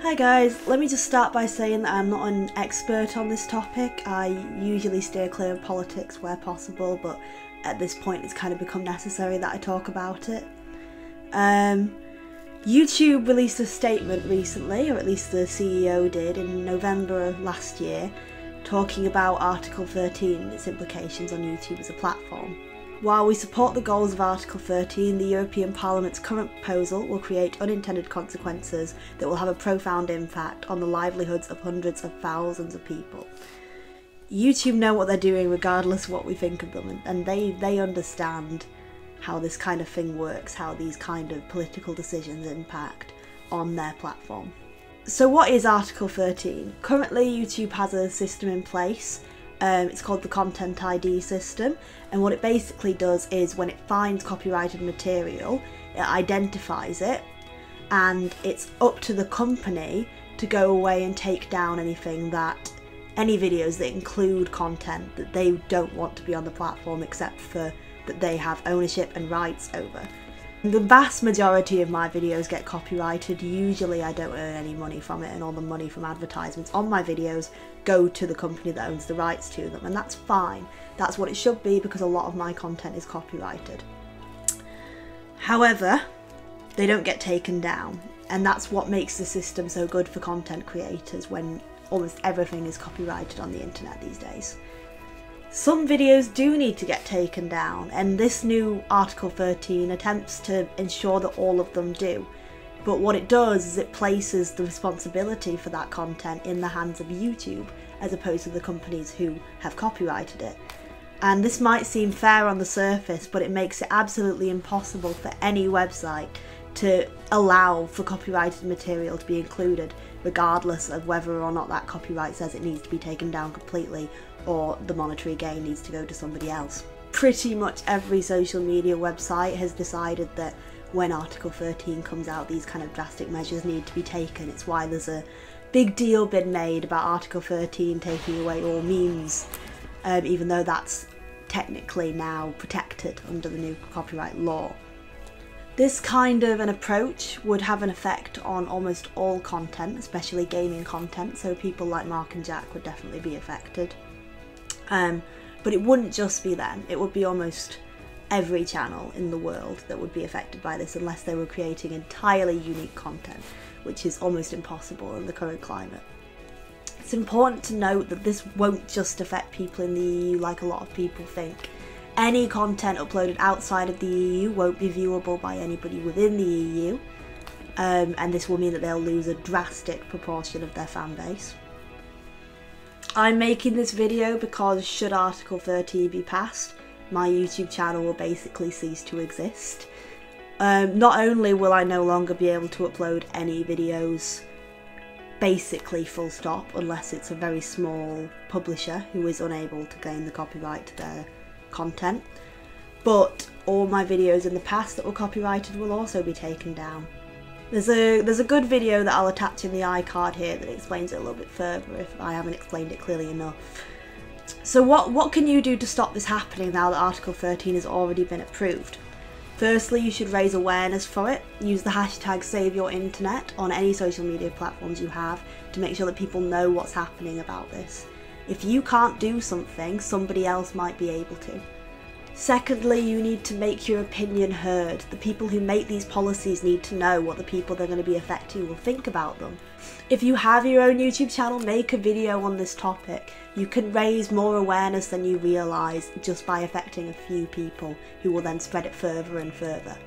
Hi guys, let me just start by saying that I'm not an expert on this topic. I usually steer clear of politics where possible, but at this point it's kind of become necessary that I talk about it. YouTube released a statement recently, or at least the CEO did, in November of last year, talking about Article 13 and its implications on YouTube as a platform. While we support the goals of Article 13, the European Parliament's current proposal will create unintended consequences that will have a profound impact on the livelihoods of hundreds of thousands of people. YouTube know what they're doing regardless of what we think of them, and they understand how this kind of thing works, how these kind of political decisions impact on their platform. So what is Article 13? Currently YouTube has a system in place. It's called the Content ID system, and what it basically does is when it finds copyrighted material, it identifies it, and it's up to the company to go away and take down any videos that include content that they don't want to be on the platform, except for that they have ownership and rights over. The vast majority of my videos get copyrighted. Usually I don't earn any money from it, and all the money from advertisements on my videos go to the company that owns the rights to them, and that's fine. That's what it should be, because a lot of my content is copyrighted. However, they don't get taken down, and that's what makes the system so good for content creators when almost everything is copyrighted on the internet these days. Some videos do need to get taken down, and this new Article 13 attempts to ensure that all of them do. But what it does is it places the responsibility for that content in the hands of YouTube, as opposed to the companies who have copyrighted it. And this might seem fair on the surface, but it makes it absolutely impossible for any website to allow for copyrighted material to be included, regardless of whether or not that copyright says it needs to be taken down completely or the monetary gain needs to go to somebody else. Pretty much every social media website has decided that when Article 13 comes out, these kind of drastic measures need to be taken. It's why there's a big deal been made about Article 13 taking away all memes, even though that's technically now protected under the new copyright law. This kind of an approach would have an effect on almost all content, especially gaming content, so people like Mark and Jack would definitely be affected. But it wouldn't just be them, it would be almost every channel in the world that would be affected by this, unless they were creating entirely unique content, which is almost impossible in the current climate. It's important to note that this won't just affect people in the EU like a lot of people think. Any content uploaded outside of the EU won't be viewable by anybody within the EU, and this will mean that they'll lose a drastic proportion of their fan base. I'm making this video because should Article 13 be passed, my YouTube channel will basically cease to exist. Not only will I no longer be able to upload any videos, basically full stop, unless it's a very small publisher who is unable to gain the copyright to their content, but all my videos in the past that were copyrighted will also be taken down. There's a good video that I'll attach in the iCard here that explains it a little bit further if I haven't explained it clearly enough. So what can you do to stop this happening now that Article 13 has already been approved? Firstly, you should raise awareness for it. Use the hashtag #SaveYourInternet on any social media platforms you have to make sure that people know what's happening about this. If you can't do something, somebody else might be able to. Secondly, you need to make your opinion heard. The people who make these policies need to know what the people they're going to be affecting will think about them. If you have your own YouTube channel, make a video on this topic. You can raise more awareness than you realise just by affecting a few people who will then spread it further and further.